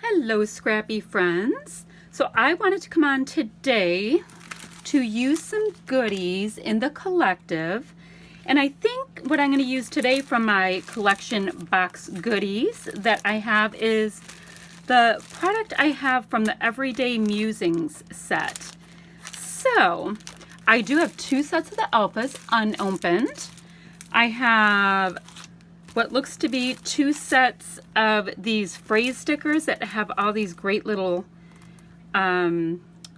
Hello, scrappy friends. So I wanted to come on today to use some goodies in the collective. And I think what I'm going to use today from my collection box goodies that I have is the product I have from the Everyday Musings set. So I do have two sets of the alphas unopened. I have what looks to be two sets of these phrase stickers that have all these great little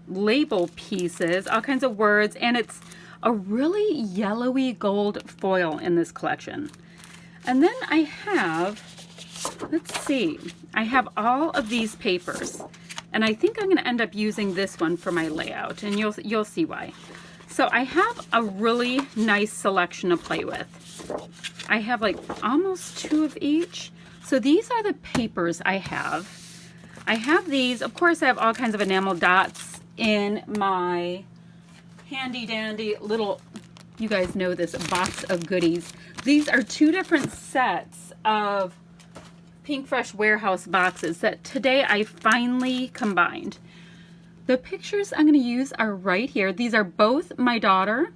label pieces, all kinds of words, and it's a really yellowy gold foil in this collection. And then I have, let's see, I have all of these papers, and I think I'm going to end up using this one for my layout, and you'll see why. So I have a really nice selection to play with. I have like almost two of each. So these are the papers I have. I have these, of course I have all kinds of enamel dots in my handy dandy little, you guys know this, box of goodies. These are two different sets of Pinkfresh warehouse boxes that today I finally combined. The pictures I'm going to use are right here. These are both my daughter.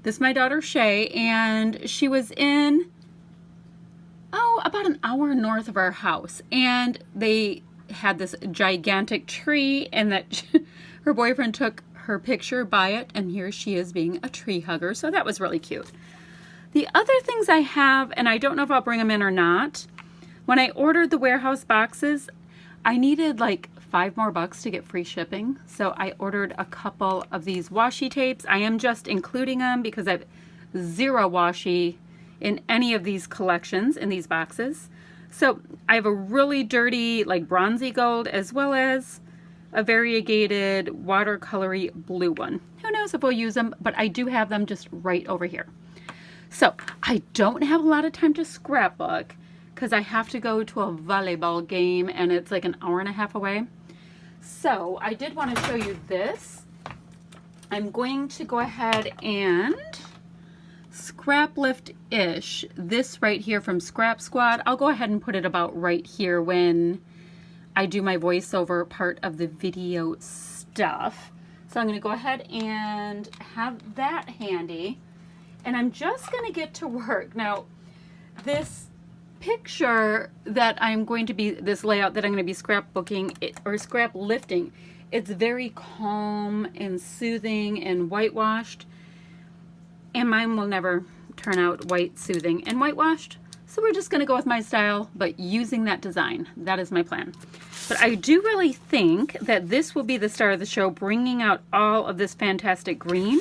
This is my daughter Shay, and she was in, about an hour north of our house. And they had this gigantic tree, and that her boyfriend took her picture by it, and here she is being a tree hugger. So that was really cute. The other things I have, and I don't know if I'll bring them in or not, when I ordered the warehouse boxes, I needed like $5 more to get free shipping. So I ordered a couple of these washi tapes. I am just including them because I have zero washi in any of these collections in these boxes. So I have a really dirty, like bronzy gold, as well as a variegated watercolory blue one. Who knows if we'll use them, but I do have them just right over here. So I don't have a lot of time to scrapbook because I have to go to a volleyball game and it's like an hour and a half away. So I did want to show you this. I'm going to go ahead and scrap lift-ish this right here from Scrap Squad. I'll go ahead and put it about right here when I do my voiceover part of the video stuff. So I'm going to go ahead and have that handy. And I'm just going to get to work. Now, this picture that I'm going to be, this layout that I'm going to be scrapbooking or scrap lifting, it's very calm and soothing and whitewashed, and mine will never turn out white, soothing, and whitewashed. So we're just going to go with my style, but using that design. That is my plan. But I do really think that this will be the star of the show, bringing out all of this fantastic green.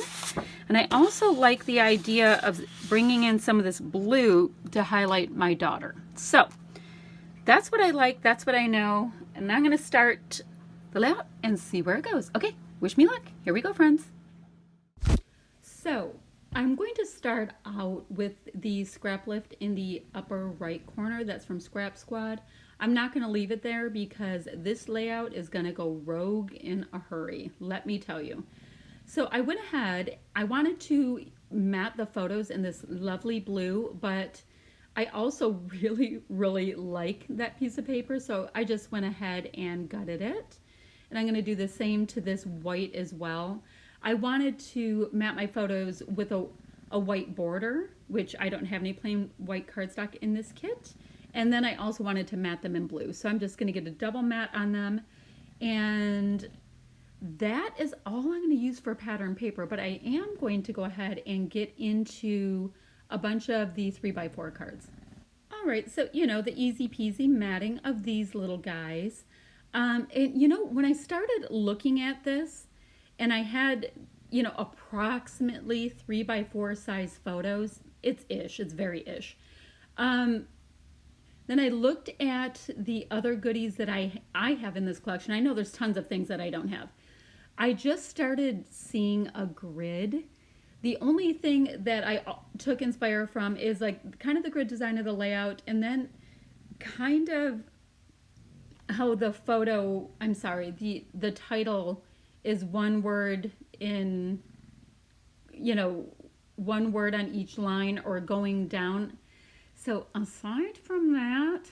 And I also like the idea of bringing in some of this blue to highlight my daughter. So that's what I like. That's what I know. And I'm going to start the layout and see where it goes. Okay, wish me luck. Here we go, friends. So I'm going to start out with the scrap lift in the upper right corner. That's from Scrap Squad. I'm not going to leave it there because this layout is going to go rogue in a hurry, let me tell you. So I went ahead, I wanted to matte the photos in this lovely blue, but I also really like that piece of paper, so I just went ahead and gutted it. And I'm going to do the same to this white as well. I wanted to matte my photos with a white border, which I don't have any plain white cardstock in this kit. And then I also wanted to matte them in blue. So I'm just going to get a double matte on them. And that is all I'm going to use for pattern paper. But I am going to go ahead and get into a bunch of the 3x4 cards. All right, so, the easy peasy matting of these little guys. And, when I started looking at this, and I had, approximately 3x4 size photos, it's very ish. Then I looked at the other goodies that I have in this collection. I know there's tons of things that I don't have. I just started seeing a grid. The only thing that I took inspire from is like kind of the grid design of the layout, and then kind of how the photo, the title is one word in, one word on each line or going down. So aside from that,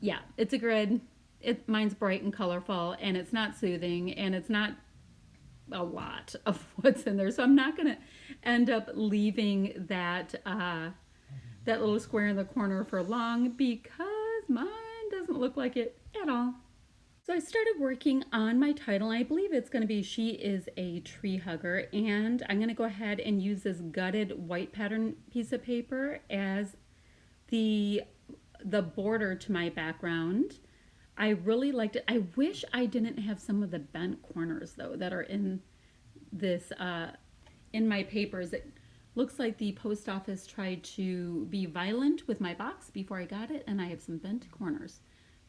yeah, it's a grid. mine's bright and colorful, and it's not soothing, and it's not a lot of what's in there. So I'm not going to end up leaving that little square in the corner for long because mine doesn't look like it at all. So I started working on my title. I believe it's going to be She is a Tree Hugger, and I'm going to go ahead and use this gutted white pattern piece of paper as the border to my background. I really liked it. I wish I didn't have some of the bent corners though that are in this in my papers. It looks like the post office tried to be violent with my box before I got it, and I have some bent corners.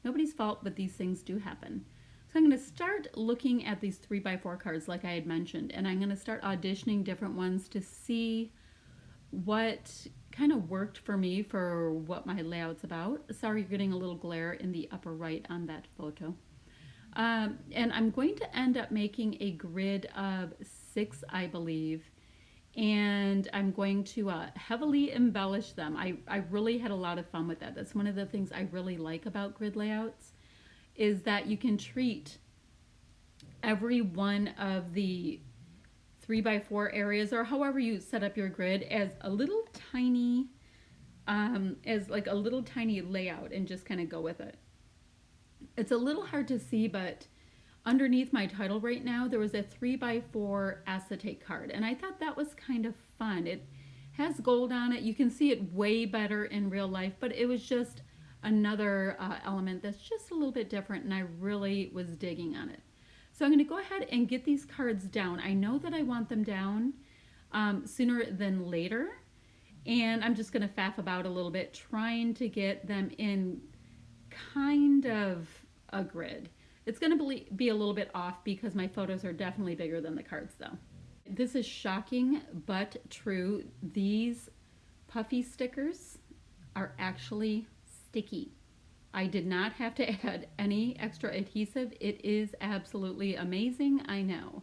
Nobody's fault, but these things do happen. So I'm going to start looking at these 3x4 cards like I had mentioned, and I'm going to start auditioning different ones to see what kind of worked for me for what my layout's about. Sorry you're getting a little glare in the upper right on that photo. And I'm going to end up making a grid of 6, I believe, and I'm going to heavily embellish them. I really had a lot of fun with that. That's one of the things I really like about grid layouts, is that you can treat every one of the 3x4 areas, or however you set up your grid, as a little tiny layout, and just kind of go with it. It's a little hard to see, but underneath my title right now there was a 3x4 acetate card, and I thought that was kind of fun. It has gold on it. You can see it way better in real life, but it was just another element that's just a little bit different, and I really was digging on it. So I'm going to go ahead and get these cards down. I know that I want them down sooner than later, and I'm just going to faff about a little bit trying to get them in kind of a grid. It's going to be a little bit off because my photos are definitely bigger than the cards though. This is shocking but true. These puffy stickers are actually sticky. I did not have to add any extra adhesive. It is absolutely amazing, I know.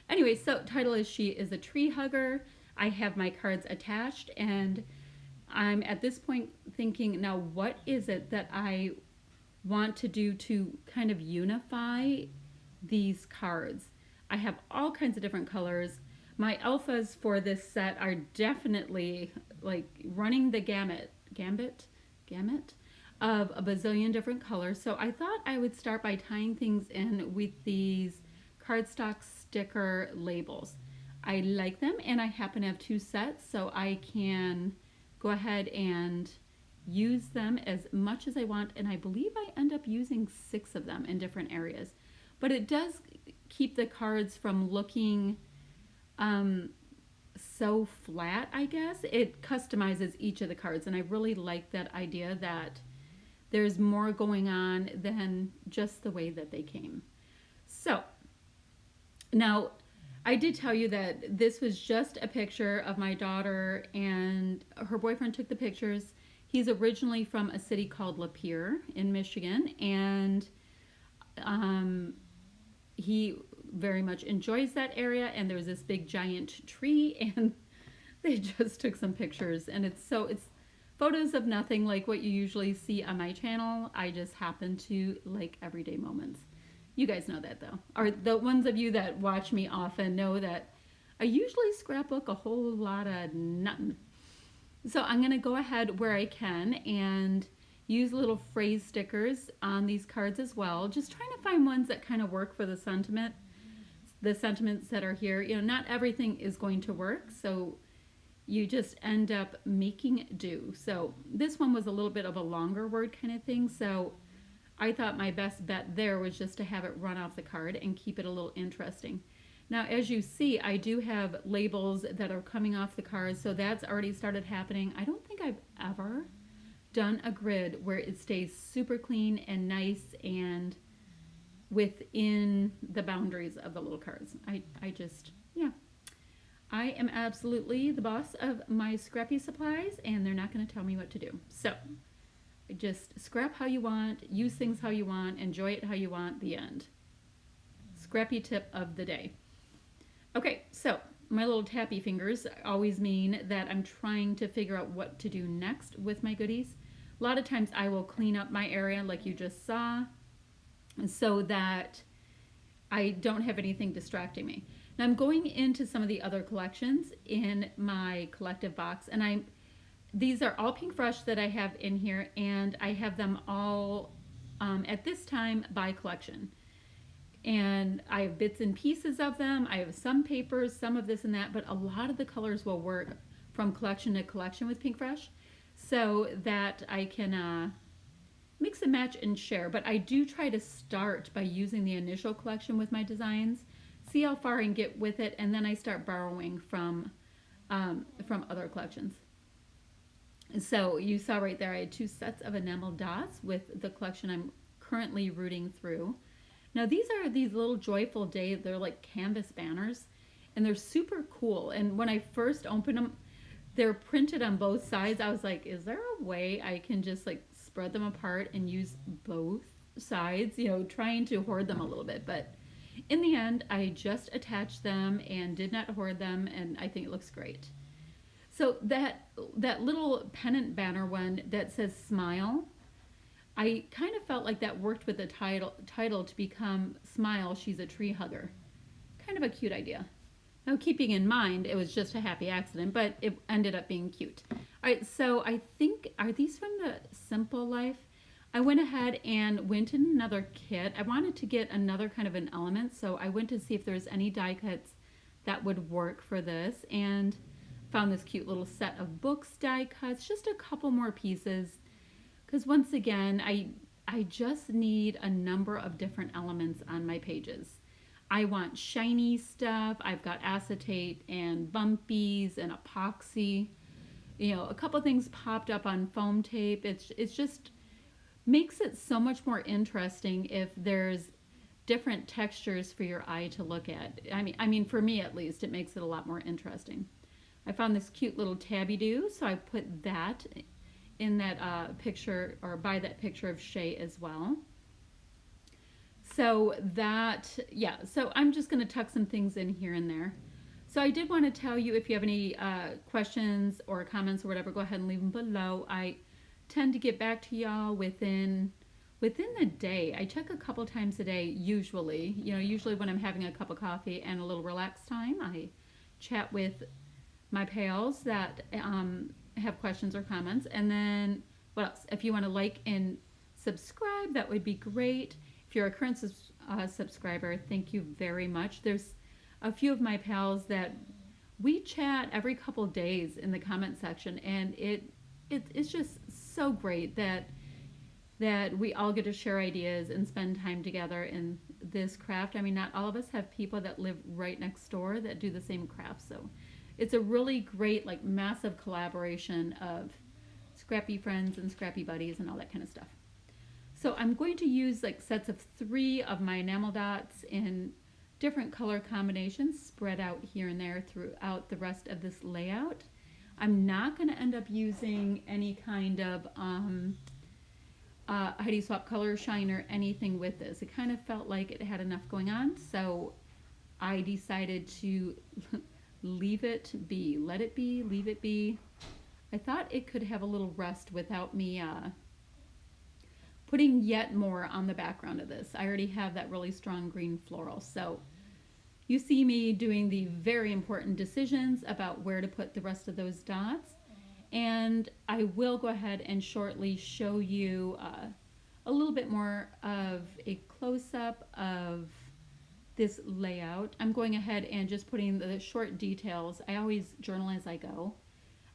Anyway, so title is She is a Tree Hugger. I have my cards attached, and I'm at this point thinking, now what is it that I want to do to kind of unify these cards? I have all kinds of different colors. My alphas for this set are definitely like running the gamut of a bazillion different colors. So I thought I would start by tying things in with these cardstock sticker labels. I like them, and I happen to have 2 sets, so I can go ahead and use them as much as I want, and I believe I end up using 6 of them in different areas. But it does keep the cards from looking so flat, I guess. It customizes each of the cards, and I really like that idea that there's more going on than just the way that they came. So now, I did tell you that this was just a picture of my daughter, and her boyfriend took the pictures. He's originally from a city called Lapeer in Michigan, and he very much enjoys that area, and there's this big giant tree, and they just took some pictures, and it's photos of nothing like what you usually see on my channel. I just happen to like everyday moments. You guys know that though. Or the ones of you that watch me often know that I usually scrapbook a whole lot of nothing. So I'm going to go ahead where I can and use little phrase stickers on these cards as well. Just trying to find ones that kind of work for the sentiments that are here. You know, not everything is going to work, so you just end up making do. So this one was a little bit of a longer word kind of thing, so I thought my best bet there was just to have it run off the card and keep it a little interesting. Now, as you see, I do have labels that are coming off the cards, so that's already started happening. I don't think I've ever done a grid where it stays super clean and nice and within the boundaries of the little cards. I just, yeah. I am absolutely the boss of my scrappy supplies, and they're not going to tell me what to do. So just scrap how you want, use things how you want, enjoy it how you want, the end. Scrappy tip of the day. Okay, so my little tappy fingers always mean that I'm trying to figure out what to do next with my goodies. A lot of times I will clean up my area like you just saw, so that I don't have anything distracting me. Now I'm going into some of the other collections in my collective box, and these are all Pinkfresh that I have in here, and I have them all at this time by collection. And I have bits and pieces of them. I have some papers, some of this and that, but a lot of the colors will work from collection to collection with Pinkfresh, so that I can mix and match and share. But I do try to start by using the initial collection with my designs, see how far I can get with it, and then I start borrowing from other collections. So you saw right there I had 2 sets of enamel dots with the collection I'm currently rooting through. Now these are these little joyful day, they're like canvas banners, and they're super cool. And when I first opened them, they're printed on both sides. I was like, is there a way I can just like spread them apart and use both sides, you know, trying to hoard them a little bit. But in the end, I just attached them and did not hoard them, and I think it looks great. So that little pennant banner one that says smile, I kind of felt like that worked with the title to become Smile, She's a Tree Hugger. Kind of a cute idea. Now, keeping in mind it was just a happy accident, but it ended up being cute. All right, so I think, are these from the Simple Life? I went ahead and went in another kit. I wanted to get another kind of an element, so I went to see if there's any die cuts that would work for this, and found this cute little set of books die cuts, just a couple more pieces, because once again, I just need a number of different elements on my pages. I want shiny stuff. I've got acetate and bumpies and epoxy. You know, a couple things popped up on foam tape. It's just makes it so much more interesting if there's different textures for your eye to look at. I mean, for me at least, it makes it a lot more interesting. I found this cute little tabby do, so I put that in that picture, or by that picture of Shay as well. So that, yeah, so I'm just going to tuck some things in here and there. So I did want to tell you, if you have any questions or comments or whatever, go ahead and leave them below. I tend to get back to y'all within the day. I check a couple times a day usually. You know, usually when I'm having a cup of coffee and a little relaxed time, I chat with my pals that have questions or comments. And then what else? If you want to like and subscribe, that would be great. If you're a current subscriber, thank you very much. There's a few of my pals that we chat every couple days in the comment section, and it's just so great that we all get to share ideas and spend time together in this craft. I mean, not all of us have people that live right next door that do the same craft, so it's a really great, like, massive collaboration of scrappy friends and scrappy buddies and all that kind of stuff. So I'm going to use like sets of 3 of my enamel dots in different color combinations spread out here and there throughout the rest of this layout. I'm not going to end up using any kind of Heidi Swap color shine or anything with this. It kind of felt like it had enough going on, so I decided to leave it be. Let it be, leave it be. I thought it could have a little rest without me putting yet more on the background of this. I already have that really strong green floral. So you see me doing the very important decisions about where to put the rest of those dots. And I will go ahead and shortly show you a little bit more of a close-up of this layout. I'm going ahead and just putting the short details. I always journal as I go.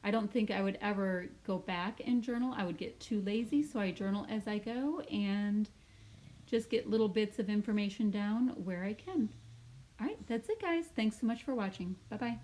I don't think I would ever go back and journal. I would get too lazy, so I journal as I go and just get little bits of information down where I can. All right, that's it, guys. Thanks so much for watching. Bye-bye.